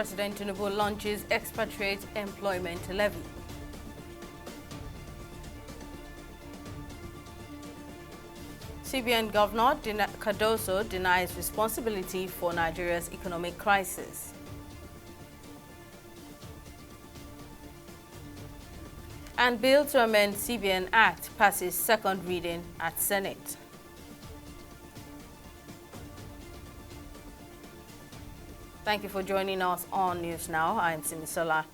President Tinubu launches expatriate employment levy. CBN Governor Cardoso denies responsibility for Nigeria's economic crisis. And bill to amend CBN Act passes second reading at Senate. Thank you for joining us on News Now. I'm Simisola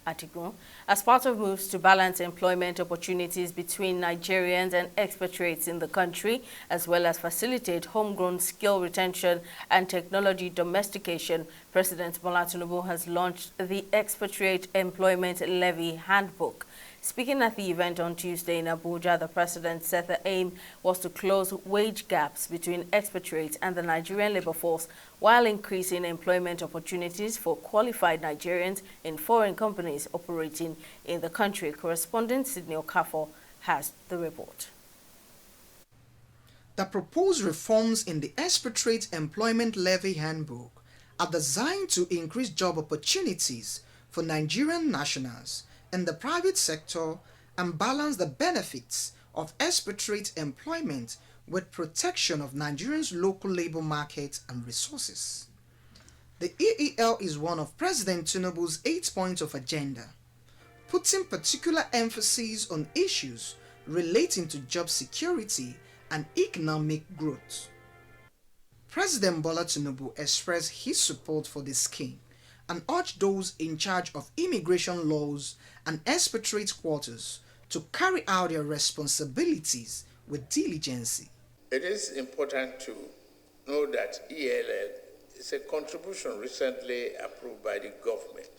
Atigun. As part of moves to balance employment opportunities between Nigerians and expatriates in the country, as well as facilitate homegrown skill retention and technology domestication, President Bola Tinubu has launched the Expatriate Employment Levy Handbook. Speaking at the event on Tuesday in Abuja, the president said the aim was to close wage gaps between expatriates and the Nigerian labor force while increasing employment opportunities for qualified Nigerians in foreign companies operating in the country. Correspondent Sydney Okafor has the report. The proposed reforms in the Expatriate Employment Levy Handbook are designed to increase job opportunities for Nigerian nationals in the private sector and balance the benefits of expatriate employment with protection of Nigerians' local labor markets and resources. The EEL is one of President Tinubu's 8 points of agenda, putting particular emphasis on issues relating to job security and economic growth. President Bola Tinubu expressed his support for the scheme and urged those in charge of immigration laws and expatriate quarters to carry out their responsibilities with diligence. It is important to know that ELL is a contribution recently approved by the government,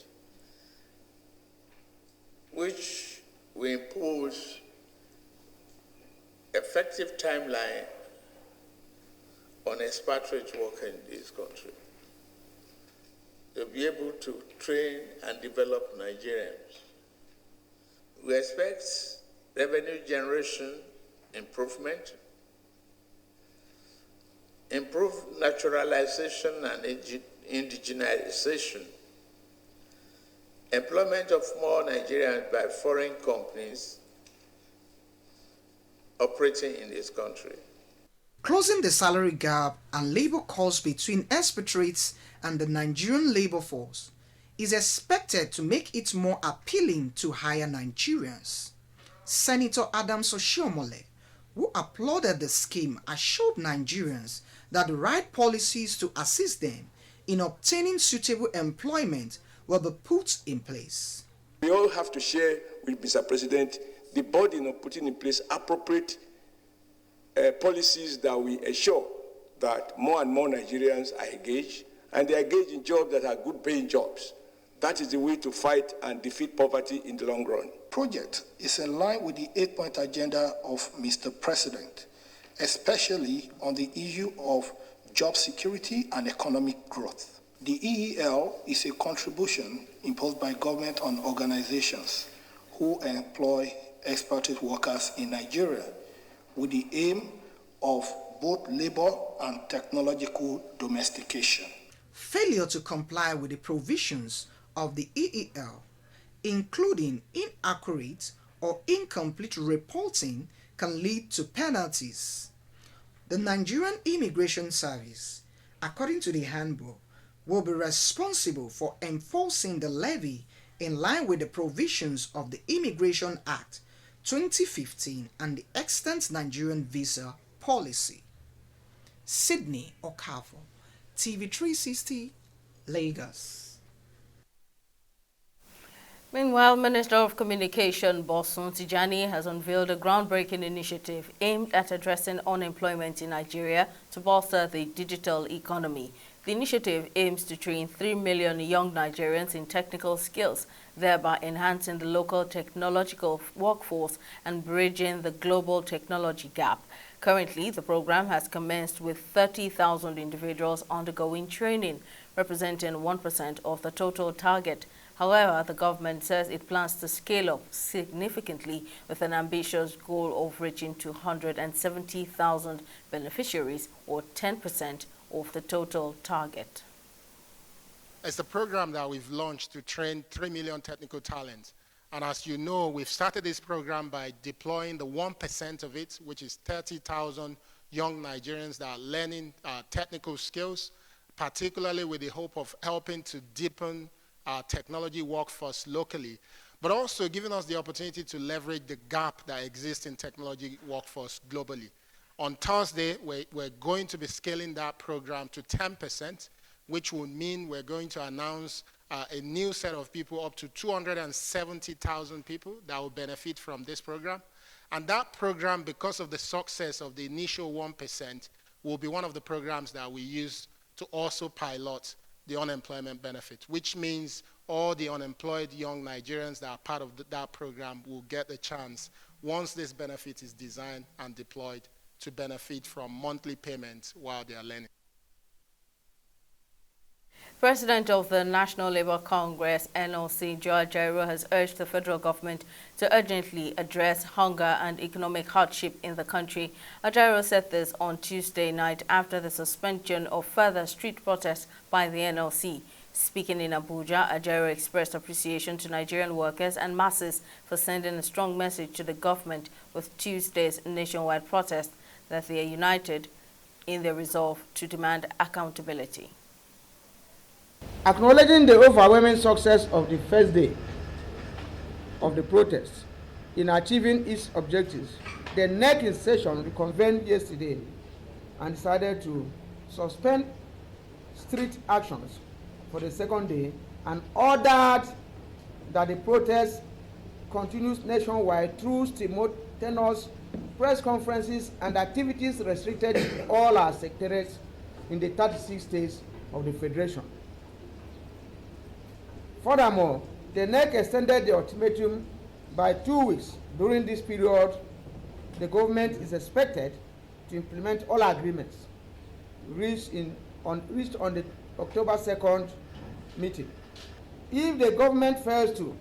which will impose effective timeline on expatriate work in this country. To be able to train and develop Nigerians. We expect revenue generation improvement, improved naturalization and indigenization, employment of more Nigerians by foreign companies operating in this country. Closing the salary gap and labor costs between expatriates and the Nigerian labor force is expected to make it more appealing to hire Nigerians. Senator Adams Oshiomhole, who applauded the scheme, assured Nigerians that the right policies to assist them in obtaining suitable employment will be put in place. We all have to share with Mr. President the burden of putting in place appropriate policies that will ensure that more and more Nigerians are engaged, and they are engaged in jobs that are good-paying jobs. That is the way to fight and defeat poverty in the long run. Project is in line with the 8-point agenda of Mr. President, especially on the issue of job security and economic growth. The EEL is a contribution imposed by government on organizations who employ expatriate workers in Nigeria with the aim of both labor and technological domestication. Failure to comply with the provisions of the EEL, including inaccurate or incomplete reporting, can lead to penalties. The Nigerian Immigration Service, according to the handbook, will be responsible for enforcing the levy in line with the provisions of the Immigration Act 2015 and the extant Nigerian visa policy. Sydney Okafor, TV 360, Lagos. Meanwhile, Minister of Communication Bosun Tijani has unveiled a groundbreaking initiative aimed at addressing unemployment in Nigeria to bolster the digital economy. The initiative aims to train 3 million young Nigerians in technical skills, thereby enhancing the local technological workforce and bridging the global technology gap. Currently, the program has commenced with 30,000 individuals undergoing training, representing 1% of the total target. However, the government says it plans to scale up significantly with an ambitious goal of reaching 270,000 beneficiaries, or 10% of the total target. It's a program that we've launched to train 3 million technical talents. And as you know, we've started this program by deploying the 1% of it, which is 30,000 young Nigerians that are learning technical skills, particularly with the hope of helping to deepen our technology workforce locally, but also giving us the opportunity to leverage the gap that exists in technology workforce globally. On Thursday, we're going to be scaling that program to 10%, which would mean we're going to announce a new set of people, up to 270,000 people that will benefit from this program. And that program, because of the success of the initial 1%, will be one of the programs that we use to also pilot the unemployment benefit, which means all the unemployed young Nigerians that are part of that program will get the chance, once this benefit is designed and deployed, to benefit from monthly payments while they are learning. President of the National Labour Congress, NLC, Joe Ajaero, has urged the federal government to urgently address hunger and economic hardship in the country. Ajaero said this on Tuesday night after the suspension of further street protests by the NLC. Speaking in Abuja, Ajaero expressed appreciation to Nigerian workers and masses for sending a strong message to the government with Tuesday's nationwide protest that they are united in their resolve to demand accountability. Acknowledging the overwhelming success of the first day of the protest in achieving its objectives, the NEC in session reconvened yesterday and decided to suspend street actions for the second day and ordered that the protest continues nationwide through simultaneous press conferences and activities restricted in all our secretariats in the 36 states of the Federation. Furthermore, the NEC extended the ultimatum by 2 weeks. During this period, the government is expected to implement all agreements reached on the October 2nd meeting. If the government fails to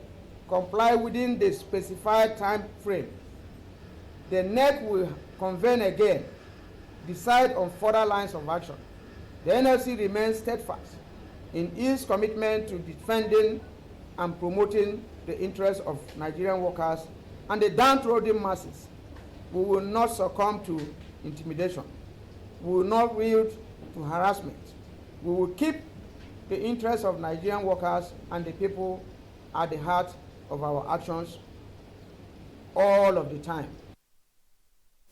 comply within the specified time frame, the NEC will convene again, decide on further lines of action. The NLC remains steadfast in its commitment to defending and promoting the interests of Nigerian workers and the downtrodden masses. We will not succumb to intimidation. We will not yield to harassment. We will keep the interests of Nigerian workers and the people at the heart of our actions all of the time.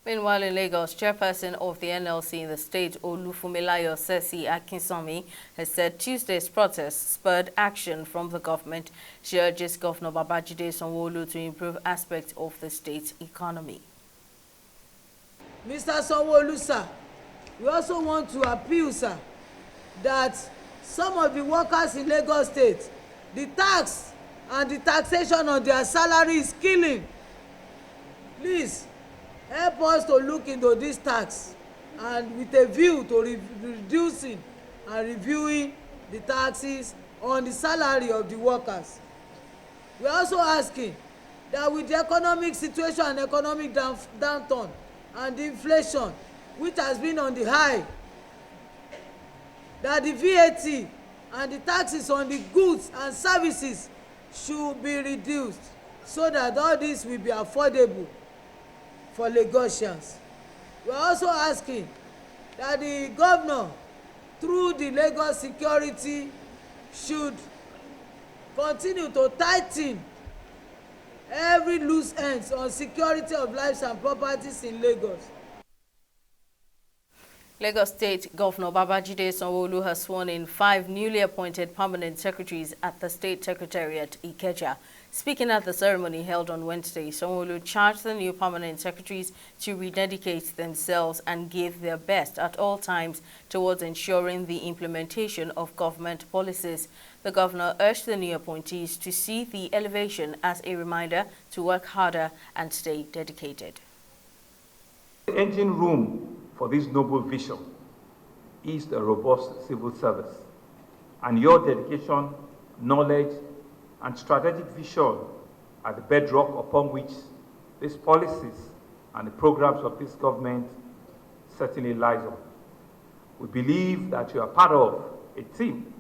Meanwhile, in Lagos, chairperson of the NLC in the state, Olufunmilayo Sesi Akinsanmi, has said Tuesday's protest spurred action from the government. She urges Governor Babajide Sanwo-Olu to improve aspects of the state's economy. Mr. Sanwo-Olu, sir, we also want to appeal, sir, that some of the workers in Lagos State, the tax and the taxation on their salary is killing. Please, help us to look into this tax and with a view to reducing and reviewing the taxes on the salary of the workers. We are also asking that with the economic situation and economic downturn and the inflation which has been on the high, that the VAT and the taxes on the goods and services should be reduced so that all this will be affordable for Lagosians. We are also asking that the governor, through the Lagos security, should continue to tighten every loose ends on security of lives and properties in Lagos. Lagos State Governor Babajide Sanwo-Olu has sworn in 5 newly appointed permanent secretaries at the State Secretariat, Ikeja. Speaking at the ceremony held on Wednesday, Sanwo-Olu charged the new permanent secretaries to rededicate themselves and give their best at all times towards ensuring the implementation of government policies. The governor urged the new appointees to see the elevation as a reminder to work harder and stay dedicated. The engine room for this noble vision is the robust civil service, and your dedication, knowledge, and strategic vision are the bedrock upon which these policies and the programs of this government certainly lies on. We believe that you are part of a team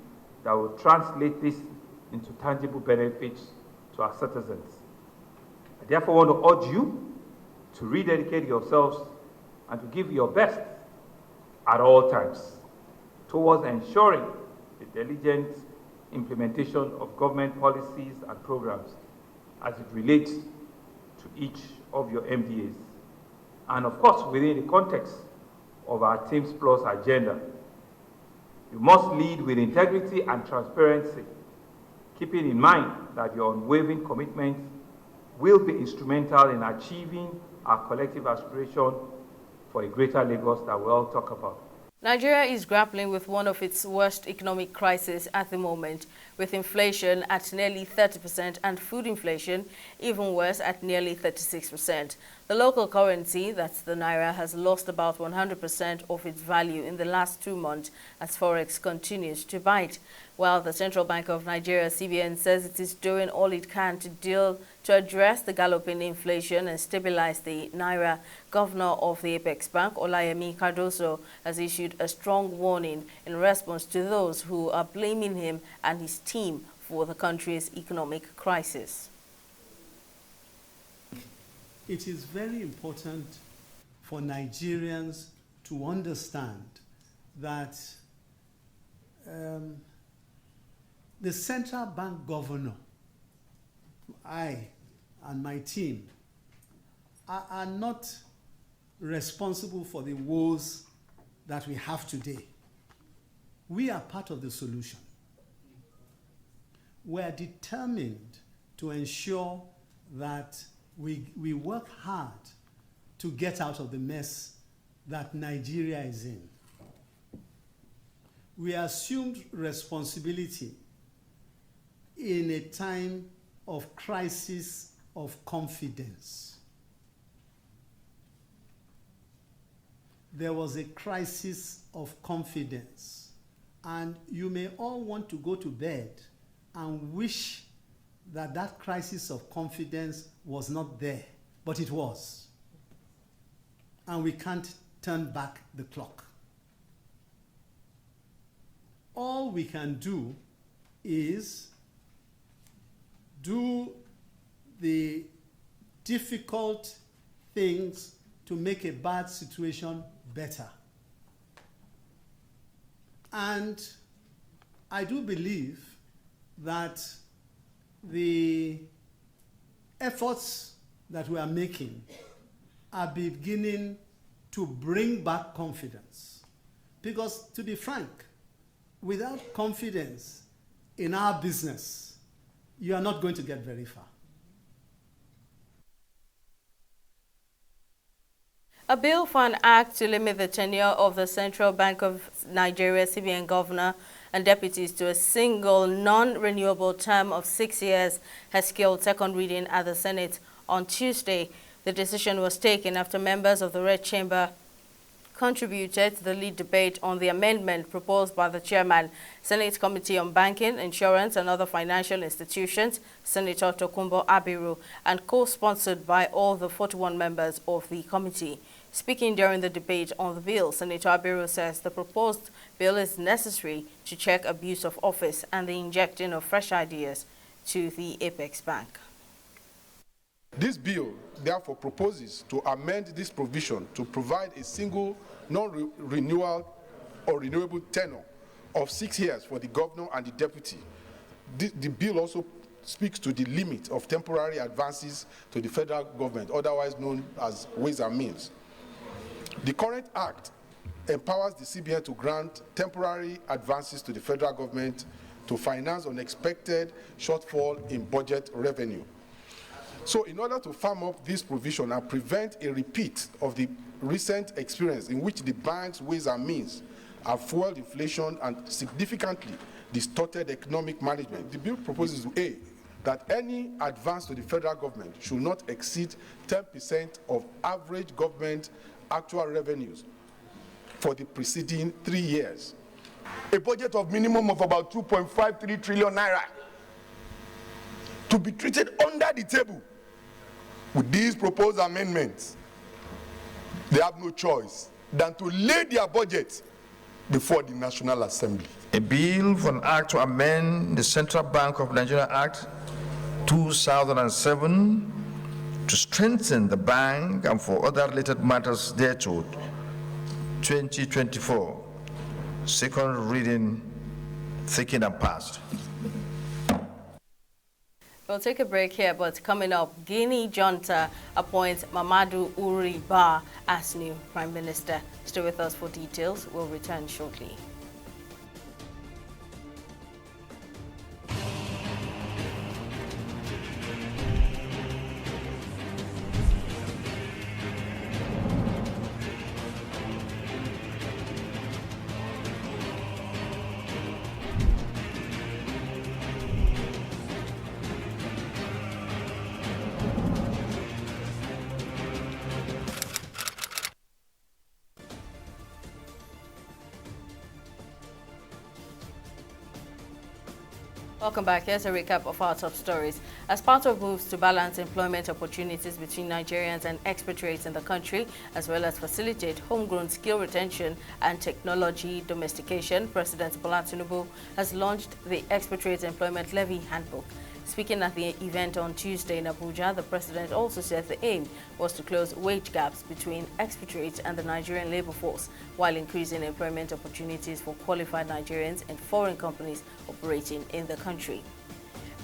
that will translate this into tangible benefits to our citizens. I therefore want to urge you to rededicate yourselves and to give your best at all times towards ensuring the diligent implementation of government policies and programs as it relates to each of your MDAs. And of course, within the context of our Teams Plus agenda, you must lead with integrity and transparency, keeping in mind that your unwavering commitment will be instrumental in achieving our collective aspiration for a greater Lagos that we all talk about. Nigeria is grappling with one of its worst economic crises at the moment, with inflation at nearly 30% and food inflation even worse at nearly 36%. The local currency, that's the Naira, has lost about 100% of its value in the last 2 months as Forex continues to bite. While the Central Bank of Nigeria, CBN, says it is doing all it can to address the galloping inflation and stabilize the Naira, Governor of the Apex Bank, Olayemi Cardoso, has issued a strong warning in response to those who are blaming him and his team for the country's economic crisis. It is very important for Nigerians to understand that the central bank governor, I and my team, are not responsible for the woes that we have today. We are part of the solution. We are determined to ensure that we work hard to get out of the mess that Nigeria is in. We assumed responsibility in a time of crisis of confidence. There was a crisis of confidence, and you may all want to go to bed and wish that that crisis of confidence was not there, but it was. And we can't turn back the clock. All we can do is do the difficult things to make a bad situation better. And I do believe that the efforts that we are making are beginning to bring back confidence. Because, to be frank, without confidence in our business, you are not going to get very far. A bill for an act to limit the tenure of the Central Bank of Nigeria CBN governor and deputies to a single non-renewable term of 6 years has scaled second reading at the Senate on Tuesday. The decision was taken after members of the Red Chamber contributed to the lead debate on the amendment proposed by the chairman, Senate Committee on Banking, Insurance and Other Financial Institutions, Senator Tokunbo Abiru, and co-sponsored by all the 41 members of the committee. Speaking during the debate on the bill, Senator Abiru says the proposed bill is necessary to check abuse of office and the injecting of fresh ideas to the Apex Bank. This bill therefore proposes to amend this provision to provide a single non-renewal or renewable tenure of 6 years for the governor and the deputy. The bill also speaks to the limit of temporary advances to the federal government, otherwise known as Ways and Means. The current act empowers the CBN to grant temporary advances to the federal government to finance unexpected shortfall in budget revenue. So in order to firm up this provision and prevent a repeat of the recent experience in which the bank's Ways and Means have fueled inflation and significantly distorted economic management, the bill proposes A, that any advance to the federal government should not exceed 10% of average government actual revenues for the preceding 3 years. A budget of minimum of about 2.53 trillion naira to be treated under the table. With these proposed amendments, they have no choice than to lay their budget before the National Assembly. A bill for an act to amend the Central Bank of Nigeria Act 2007 to strengthen the bank and for other related matters thereto, 2024. Second reading, taken and passed. We'll take a break here, but coming up, Guinea junta appoints Mamadou Uri Ba as new Prime Minister. Stay with us for details. We'll return shortly. Welcome back. Here's a recap of our top stories. As part of moves to balance employment opportunities between Nigerians and expatriates in the country, as well as facilitate homegrown skill retention and technology domestication, President Bola Tinubu has launched the Expatriate Employment Levy Handbook. Speaking at the event on Tuesday in Abuja, the president also said the aim was to close wage gaps between expatriates and the Nigerian labor force, while increasing employment opportunities for qualified Nigerians and foreign companies operating in the country.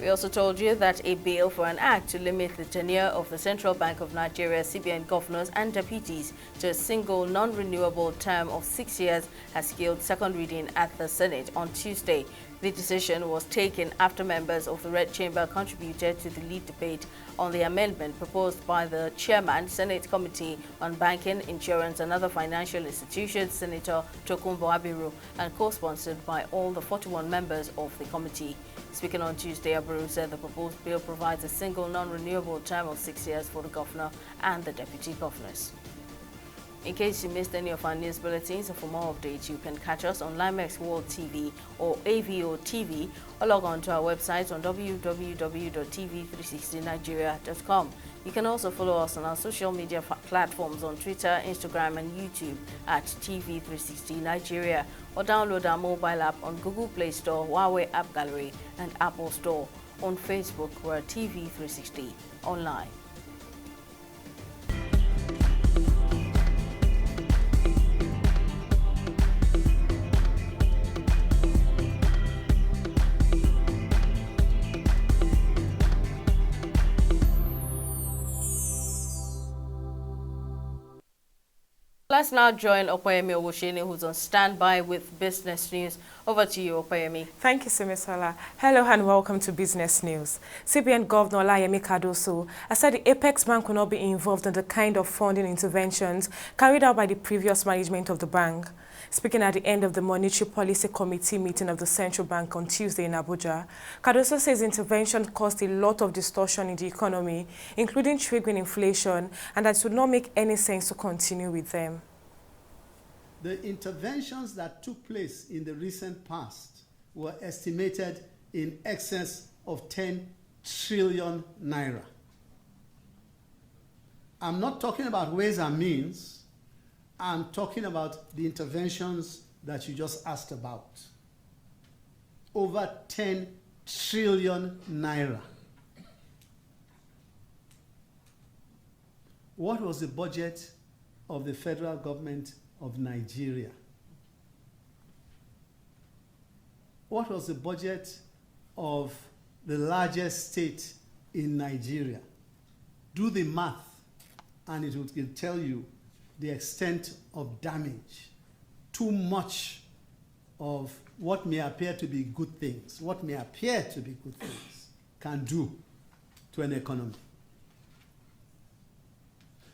We also told you that a bill for an act to limit the tenure of the Central Bank of Nigeria CBN governors and deputies to a single non-renewable term of 6 years has scaled second reading at the Senate on Tuesday. The decision was taken after members of the Red Chamber contributed to the lead debate on the amendment proposed by the chairman, Senate Committee on Banking, Insurance and Other Financial Institutions, Senator Tokunbo Abiru, and co-sponsored by all the 41 members of the committee. Speaking on Tuesday, Abiru said the proposed bill provides a single non-renewable term of 6 years for the governor and the deputy governors. In case you missed any of our news bulletins, and for more updates, you can catch us on Limex World TV or AVO TV, or log on to our website on www.tv360nigeria.com. You can also follow us on our social media platforms on Twitter, Instagram, and YouTube at TV360 Nigeria, or download our mobile app on Google Play Store, Huawei App Gallery, and Apple Store. On Facebook, we're at TV360 Online. Let's now join Opeyemi Owusheni, who's on standby with business news. Over to you, Opeyemi. Thank you, Simisola. Hello and welcome to Business News. CBN Governor Olayemi Cardoso has said the Apex Bank will not be involved in the kind of funding interventions carried out by the previous management of the bank. Speaking at the end of the Monetary Policy Committee meeting of the Central Bank on Tuesday in Abuja, Cardoso says intervention caused a lot of distortion in the economy, including triggering inflation, and that it would not make any sense to continue with them. The interventions that took place in the recent past were estimated in excess of 10 trillion naira. I'm not talking about ways and means. I'm talking about the interventions that you just asked about. Over 10 trillion naira. What was the budget of the federal government of Nigeria? What was the budget of the largest state in Nigeria? Do the math and it will tell you the extent of damage. Too much of what may appear to be good things, can do to an economy.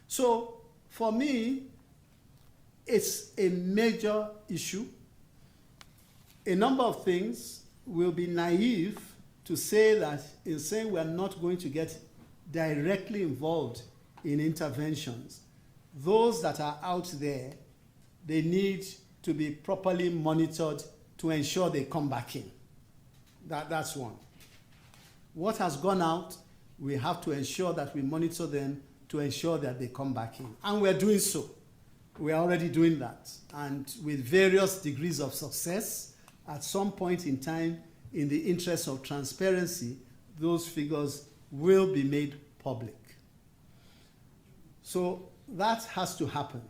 So for me, it's a major issue. A number of things will be naive to say that in saying we are not going to get directly involved in interventions. Those that are out there, they need to be properly monitored to ensure they come back in. That's one. What has gone out, we have to ensure that we monitor them to ensure that they come back in. And we're doing so. We are already doing that. And with various degrees of success, at some point in time, in the interest of transparency, those figures will be made public. So that has to happen.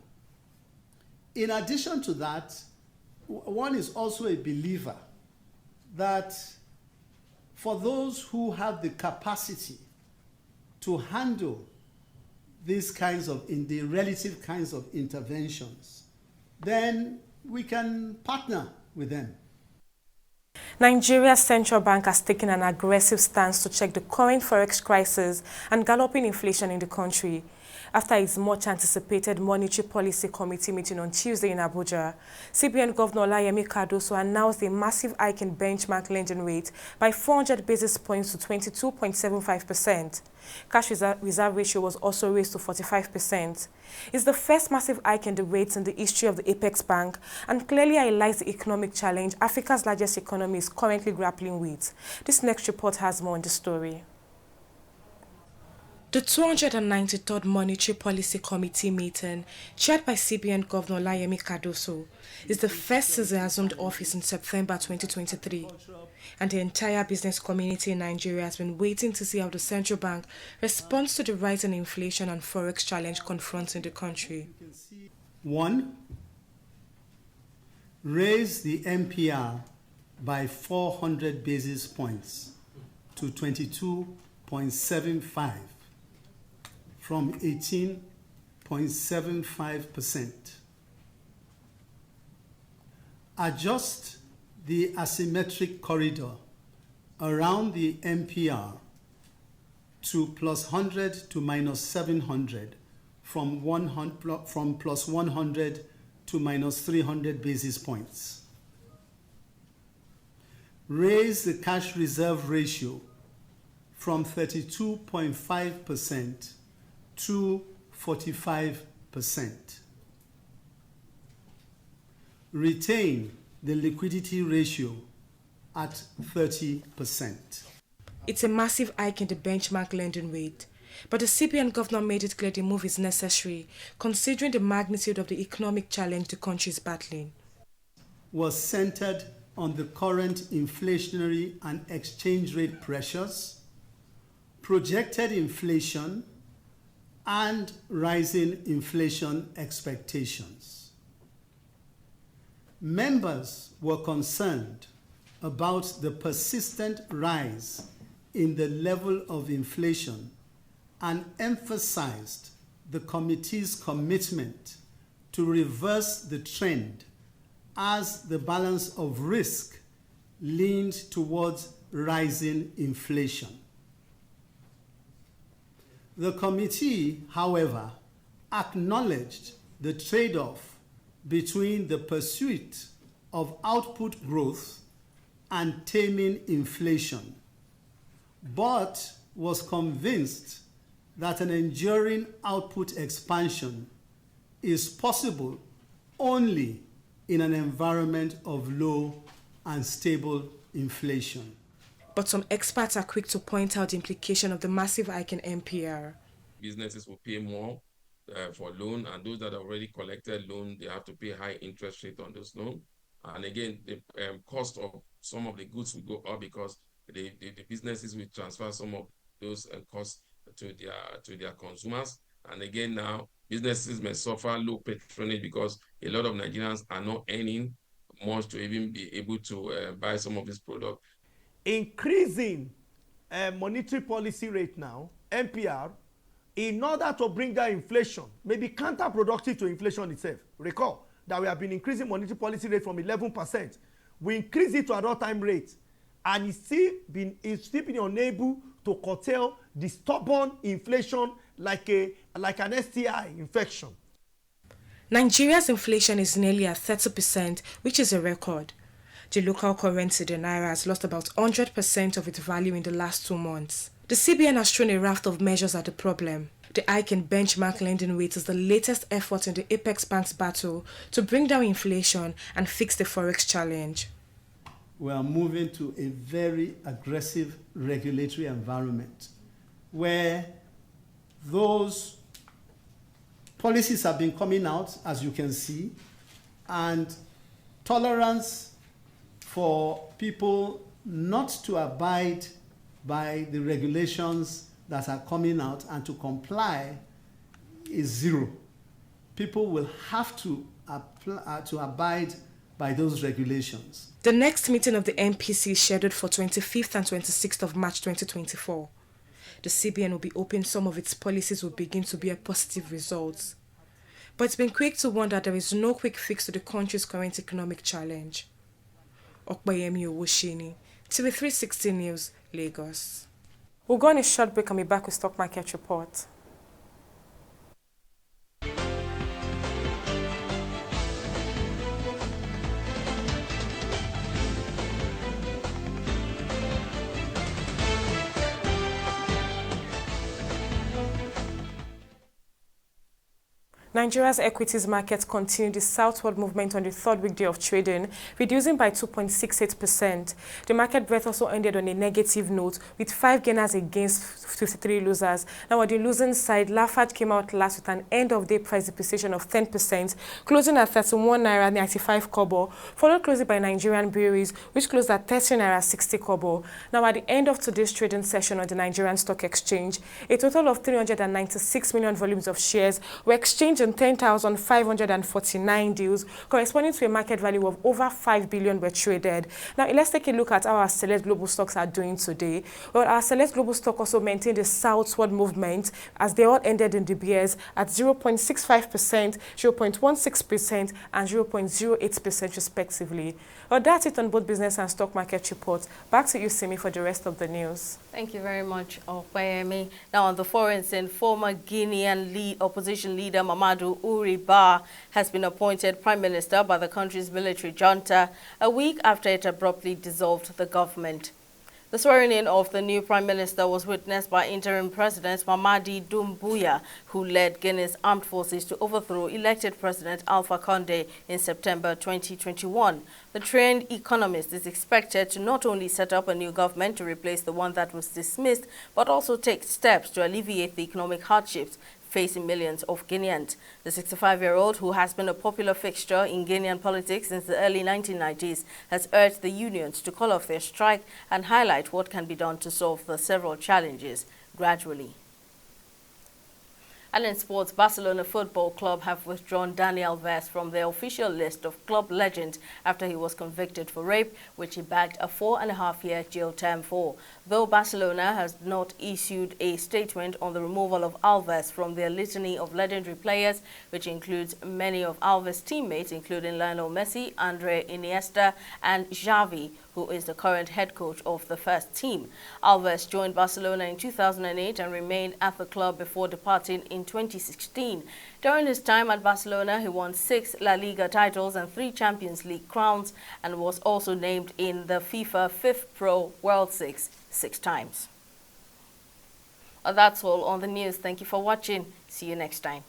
In addition to that, one is also a believer that for those who have the capacity to handle these kinds of, the relative kinds of interventions, then we can partner with them. Nigeria's central bank has taken an aggressive stance to check the current forex crisis and galloping inflation in the country. After its much-anticipated Monetary Policy Committee meeting on Tuesday in Abuja, CBN Governor Olayemi Cardoso announced a massive hike in benchmark lending rate by 400 basis points to 22.75%. Cash reserve ratio was also raised to 45%. It's the first massive hike in the rates in the history of the Apex Bank and clearly highlights the economic challenge Africa's largest economy is currently grappling with. This next report has more on the story. The 293rd Monetary Policy Committee meeting, chaired by CBN Governor Olayemi Cardoso, is the first since he assumed office in September 2023, and the entire business community in Nigeria has been waiting to see how the central bank responds to the rising inflation and forex challenge confronting the country. 1. Raise the MPR by 400 basis points to 22.75%. from 18.75%. Adjust the asymmetric corridor around the MPR to plus 100 to minus 700 from plus 100 to minus 300 basis points. Raise the cash reserve ratio from 32.5% to 45%. Retain the liquidity ratio at 30%. It's a massive hike in the benchmark lending rate, but the CBN governor made it clear the move is necessary, considering the magnitude of the economic challenge the country is battling. Was centered on the current inflationary and exchange rate pressures, projected inflation, and rising inflation expectations. Members were concerned about the persistent rise in the level of inflation and emphasized the committee's commitment to reverse the trend as the balance of risk leaned towards rising inflation. The committee, however, acknowledged the trade-off between the pursuit of output growth and taming inflation, but was convinced that an enduring output expansion is possible only in an environment of low and stable inflation. But some experts are quick to point out the implication of the massive hike in MPR. Businesses will pay more for loan, and those that have already collected loan, they have to pay high interest rate on those loans. And again, the cost of some of the goods will go up because the businesses will transfer some of those costs to their consumers. And again, now businesses may suffer low patronage because a lot of Nigerians are not earning much to even be able to buy some of this product. Increasing monetary policy rate now, MPR, in order to bring down inflation, may be counterproductive to inflation itself. Recall that we have been increasing monetary policy rate from 11%. We increased it to an all-time rate, and it's still been unable to curtail the stubborn inflation like an STI infection. Nigeria's inflation is nearly at 30%, which is a record. The local currency, the Naira, has lost about 100% of its value in the last 2 months. The CBN has thrown a raft of measures at the problem. The hike in benchmark lending rate is the latest effort in the Apex Bank's battle to bring down inflation and fix the forex challenge. We are moving to a very aggressive regulatory environment where those policies have been coming out, as you can see, and tolerance for people not to abide by the regulations that are coming out and to comply is zero. People will have to abide by those regulations. The next meeting of the MPC is scheduled for 25th and 26th of March 2024. The CBN will be open, some of its policies will begin to bear positive results. But it's been quick to warn that there is no quick fix to the country's current economic challenge. Okbayemi Owoshini, TV360 News, Lagos. We'll go on a short break and be back with Stock Market Report. Nigeria's equities market continued the southward movement on the third weekday of trading, reducing by 2.68%. The market breadth also ended on a negative note, with 5 gainers against 53 losers. Now, on the losing side, Lafarge came out last with an end-of-day price depreciation of 10%, closing at 31 naira 95 kobo, followed closely by Nigerian breweries, which closed at 13 naira 60 kobo. Now, at the end of today's trading session on the Nigerian Stock Exchange, a total of 396 million volumes of shares were exchanged in 10,549 deals, corresponding to a market value of over 5 billion were traded. Now, let's take a look at how our select global stocks are doing today. Well, our select global stock also maintained a southward movement as they all ended in the bears at 0.65%, 0.16%, and 0.08% respectively. Well, that's it on both business and stock market reports. Back to you, Simi, for the rest of the news. Thank you very much, Okpayemi. Now, on the foreign scene, former Guinean opposition leader Mamadou Uri Ba has been appointed Prime Minister by the country's military junta a week after it abruptly dissolved the government. The swearing-in of the new Prime Minister was witnessed by interim President Mamadi Doumbouya, who led Guinea's armed forces to overthrow elected President Alpha Condé in September 2021. The trained economist is expected to not only set up a new government to replace the one that was dismissed, but also take steps to alleviate the economic hardships facing millions of Guineans. The 65-year-old, who has been a popular fixture in Guinean politics since the early 1990s, has urged the unions to call off their strike and highlight what can be done to solve the several challenges gradually. And in sports, Barcelona Football Club have withdrawn Dani Alves from their official list of club legends after he was convicted for rape, which he bagged a 4.5-year jail term for. Though Barcelona has not issued a statement on the removal of Alves from their litany of legendary players, which includes many of Alves' teammates, including Lionel Messi, Andre Iniesta, and Xavi, who is the current head coach of the first team. Alves joined Barcelona in 2008 and remained at the club before departing in 2016. During his time at Barcelona, he won 6 La Liga titles and 3 Champions League crowns and was also named in the FIFA Fifth Pro World 6 times. That's all on the news. Thank you for watching. See you next time.